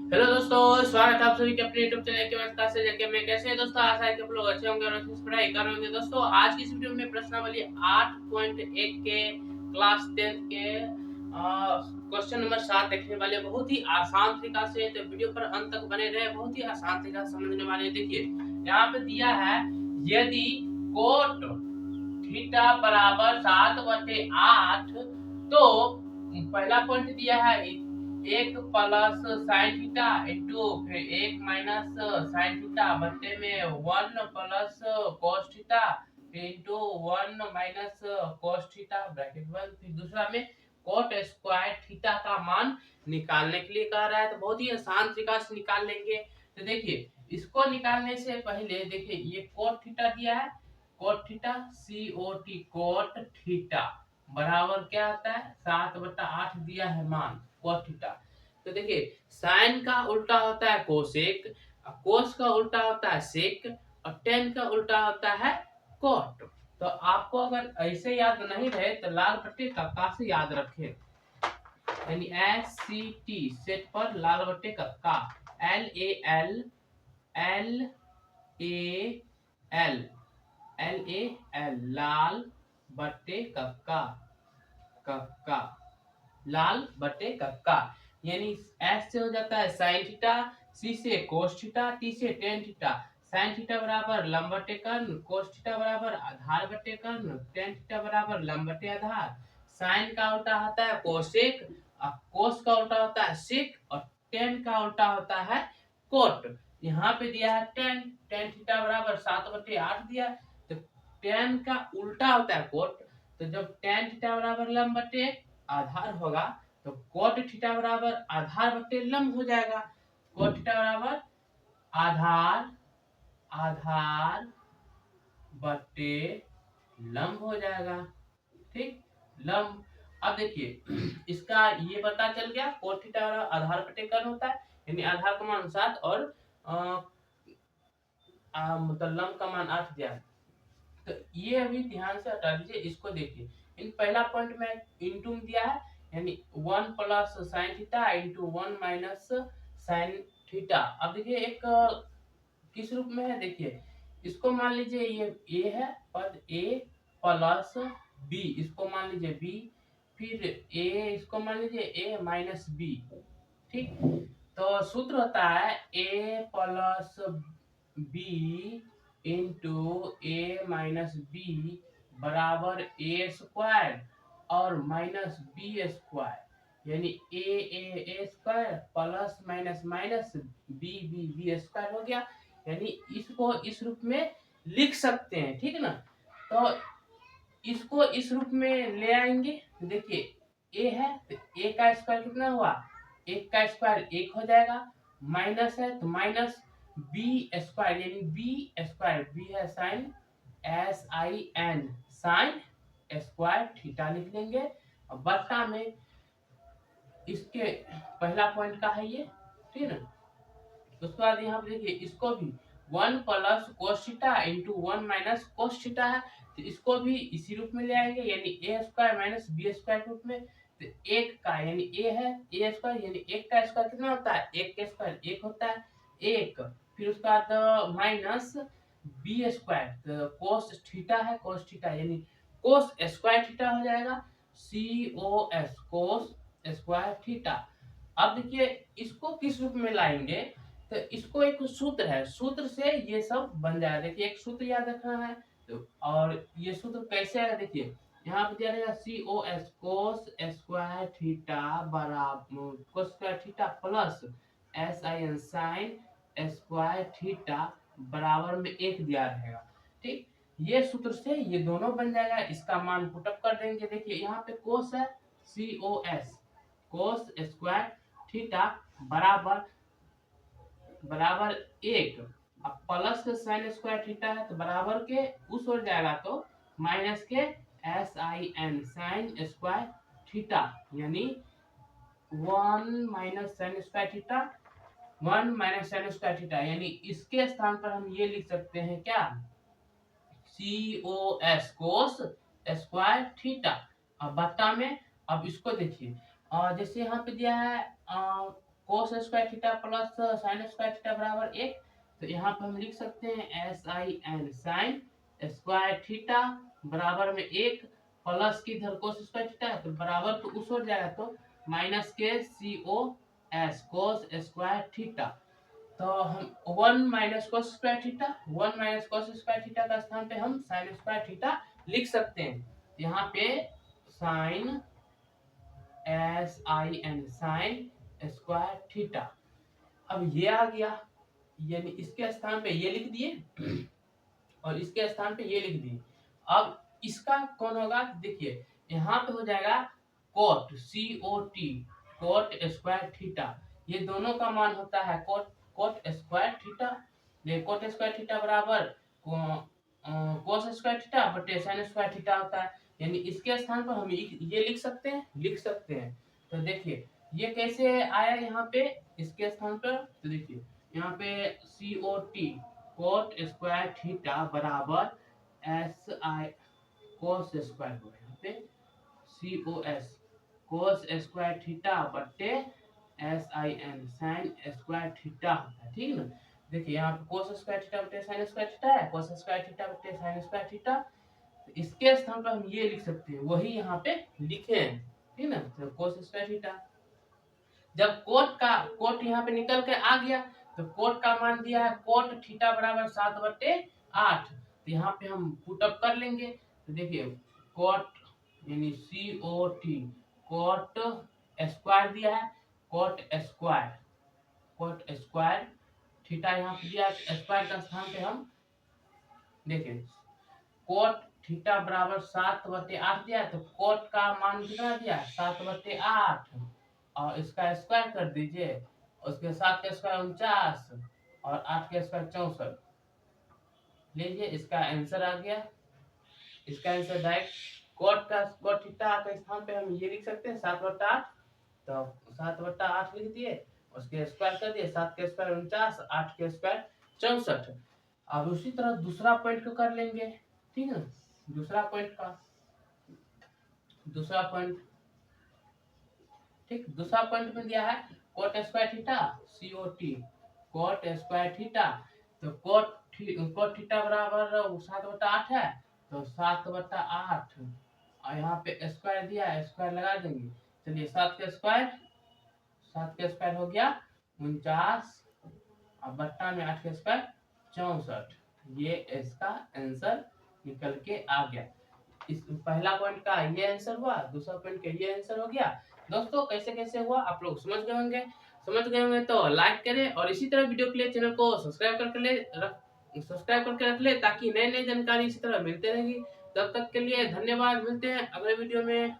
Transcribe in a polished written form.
Hello दोस्तों, स्वागत है आप सभी के अपने YouTube चैनल के क्लास से जाके मैं कैसे हैं दोस्तों। आशा है कि आप लोग अच्छे होंगे और अच्छे से पढ़ाई कर रहे होंगे। दोस्तों आज की इस वीडियो में प्रश्नावली 8.1 के क्लास 10 के क्वेश्चन नंबर 7 देखने वाले बहुत ही आसान तरीका से। तो वीडियो पर अंत तक बने रहे, बहुत ही आसान तरीका से समझने वाले। देखिए यहाँ पे दिया है, यदि कोट थीटा बराबर 7/8 तो पहला पॉइंट दिया है 1 प्लस साइन थीटा इंटू फिर 1 माइनस साइन थीटा बट्टे में 1 plus cos theta into 1 minus cos theta bracket बंद। फिर दूसरा में कॉट स्क्वायर थीटा का मान निकालने के लिए कह रहा है। तो बहुत ही आसान तरीका से निकाल लेंगे। तो देखिए इसको निकालने से पहले देखिए ये कॉट थीटा दिया है, cot theta COT cot theta बराबर क्या आता है 7/8 दिया है मान कोट थीटा। तो देखिए साइन का उल्टा होता है कोसेक, कोस का उल्टा होता है सेक और टेन का उल्टा होता है कोट। तो आपको अगर ऐसे याद नहीं रहे तो लाल बट्टे का से याद रखें, यानी SCT सेट पर लाल बट्टे का LAL LAL LAL लाल बट्टे कक्का कक्का लाल बट्टे कक्का। यानी S से हो जाता है साइन थीटा, C से कोस थीटा, T से टेन थीटा। साइन थीटा बराबर लंब बट्टे कर्ण, कोस थीटा बराबर आधार बट्टे कर्ण, टेन थीटा बराबर लंब बट्टे आधार। साइन का उल्टा होता है कोसेक, कोस का उल्टा होता है सेक और टेन का उल्टा होता है कोट। यहाँ पे दिया है टेन, टेन थीटा बराबर 7/8 दिया। तो टेन का उल्टा होता है कोट। तो जब टेन थीटा बराबर लंब बट्टे आधार होगा तो कोट थीटा बराबर आधार बट्टे लंब हो जाएगा। कोट थीटा बराबर आधार आधार बट्टे लंब हो जाएगा। ठीक, लंब। अब देखिए इसका ये पता चल गया, कोट थीटा आधार बट्टे कर्ण होता है, यानी आधार का मान 7 और मतलब लंब का मान 8 दिया। तो ये अभी ध्यान से हटा दीजिए, इसको देखिए। इन पहला पॉइंट में इंटू दिया है, यानी 1 plus sine theta into 1 minus sine theta. अब देखिए एक किस रूप में है, देखिए इसको मान लीजिए ये ए है, पद ए प्लस बी, इसको मान लीजिए बी, फिर ए इसको मान लीजिए ए माइनस बी। ठीक, तो सूत्र होता है A plus B into A minus B बराबर ए स्क्वायर और माइनस बी स्क्वायर, यानी A square plus minus minus B B B square हो गया। यानी इसको इस रूप में लिख सकते हैं, ठीक है ना। तो इसको इस रूप में ले आएंगे। देखिए ए है तो ए का स्क्वायर कितना हुआ, एक का स्क्वायर एक हो जाएगा, माइनस है तो माइनस बी स्क्वायर, यानी बी स्क्वायर, बी है sine SIN sine square theta लिख लेंगे। और बट्टा में इसके पहला पॉइंट का है ये, ठीक है ना। उसके बाद यहाँ पे देखिए इसको भी 1 plus cos theta into 1 minus cos theta है, तो इसको भी इसी रूप में ले आएंगे, यानी A square minus B square रूप में। तो एक का यानी ए है ए स्क्वायर, यानी एक का स्क्वायर कितना होता है, एक का स्क्वायर एक होता है एक। फिर उसके बाद माइनस बी स्क्वायर, तो कोस थीटा है कोस थीटा, यानी कोस स्क्वायर थीटा हो जाएगा, COS कोस स्क्वायर थीटा। अब देखिए इसको किस रूप में लाएंगे, तो इसको एक सूत्र है, सूत्र से ये सब बन जाएगा। देखिए एक सूत्र याद रखना है। तो और ये सूत्र कैसे आएगा, देखिए यहाँ पे दिया रहेगा COS कोस स्क्वायर थीटा बराबर cos square theta plus SIN sine square theta बराबर में एक दिया रहेगा। ठीक, ये सूत्र से ये दोनों बन जाएगा, इसका मान पुटअप कर देंगे। देखिए यहाँ पे कोस है COS कोस स्क्वायर थीटा बराबर बराबर एक, अब प्लस के साइन स्क्वायर थीटा है तो बराबर के उस ओर जाएगा तो माइनस के SIN साइन स्क्वायर थीटा, यानी 1 minus sign square theta 1 minus sign square theta, यानी इसके स्थान पर हम ये लिख सकते हैं क्या, COS कोस स्क्वायर थीटा। अब बट्टा में अब इसको देखिए, जैसे यहाँ पे दिया है कोस square theta plus sign square theta बराबर 1। तो यहाँ पर हम लिख सकते हैं sin साइन स्क्वायर थीटा बराबर में 1 प्लस की इधर कोस स्क्वायर थीटा है तो बराबर तो उस हो जाएगा तो माइनस के COS कोस स्क्वायर थीटा। तो हम 1 minus cos square theta 1 minus cos square theta का स्थान पे हम साइन स्क्वायर थीटा लिख सकते हैं। यहाँ पे sine SIN sine square theta. अब ये आ गया, यानी इसके स्थान पे ये लिख दिए और इसके स्थान पे ये लिख दिए। अब इसका कौन होगा, देखिए यहाँ पे हो जाएगा cot COT cot square theta. ये दोनों का मान होता है कोट स्क्वायर थीटा। ये कोट स्क्वायर थीटा बराबर कोस स्क्वायर थीटा बटे साइन स्क्वायर थीटा होता है। यानी इसके स्थान पर हम ये लिख सकते हैं। तो देखिए ये कैसे आया यहाँ पे इसके स्थान पर, तो देखिए यहाँ पे COT कोट स्क्वायर थीटा बराबर SI कोस स्क्वायर हो यहाँ पे COS कोस स्क्वायर थीटा बटे SIN साइन स्क्वायर थीटा होता है, ठीक है ना। देखिए यहाँ पे कोस स्क्वायर थीटा बटे साइन स्क्वायर थीटा है, कोस स्क्वायर थीटा बटे साइन स्क्वायर थीटा। तो इसके स्थान पर हम ये लिख सकते हैं, वही यहाँ पे लिखे हैं, ठीक है ना। तो कोस स्क्वायर थीटा, जब कोट यहाँ पे निकल के आ गया तो कोट का मान दिया है कोट थीटा बराबर 7/8। तो यहाँ पे हम पुटअप कर लेंगे। तो देखिए कोट यानी COT कोट स्क्वायर दिया है, कोट स्क्वायर थीटा यहाँ पे दिया है, स्क्वायर का स्थान पे हम देखिए कोट थीटा बराबर 7/8 दिया है, तो कोट का मान कितना दिया है 7/8 और इसका स्क्वायर कर दीजिए, उसके 7 का स्क्वायर 49 और 8 का स्क्वायर 64। लीजिए इसका आंसर आ गया। इसका आंसर डायरेक्ट कोट थीटा के स्थान पे हम ये लिख सकते हैं 7/8। तो 7/8 लिख दिए, उसके स्क्वायर कर दिए, 7 के स्क्वायर 49, 8 के स्क्वायर 64। अब उसी तरह दूसरा पॉइंट को कर लेंगे, ठीक है। दूसरा पॉइंट ठीक, दूसरा पॉइंट में दिया है cot square theta COT cot square theta. तो कोट थीटा बराबर 7/8 है, तो 7/8 और यहाँ पे स्क्वायर दिया है, स्क्वायर लगा देंगे। चलिए 7 का स्क्वायर हो गया 49 और बट्टा में 8 का स्क्वायर 64। ये इसका आंसर निकल के आ गया। इस पहला पॉइंट का ये आंसर हुआ, दूसरा पॉइंट का ये आंसर हो गया। दोस्तों कैसे कैसे हुआ आप लोग समझ गए होंगे तो लाइक करें और इसी तरह वीडियो के लिए चैनल को सब्सक्राइब करके रख ले ताकि नए नए जानकारी इसी तरह मिलते रहेगी। तब तक के लिए धन्यवाद, मिलते हैं अगले वीडियो में।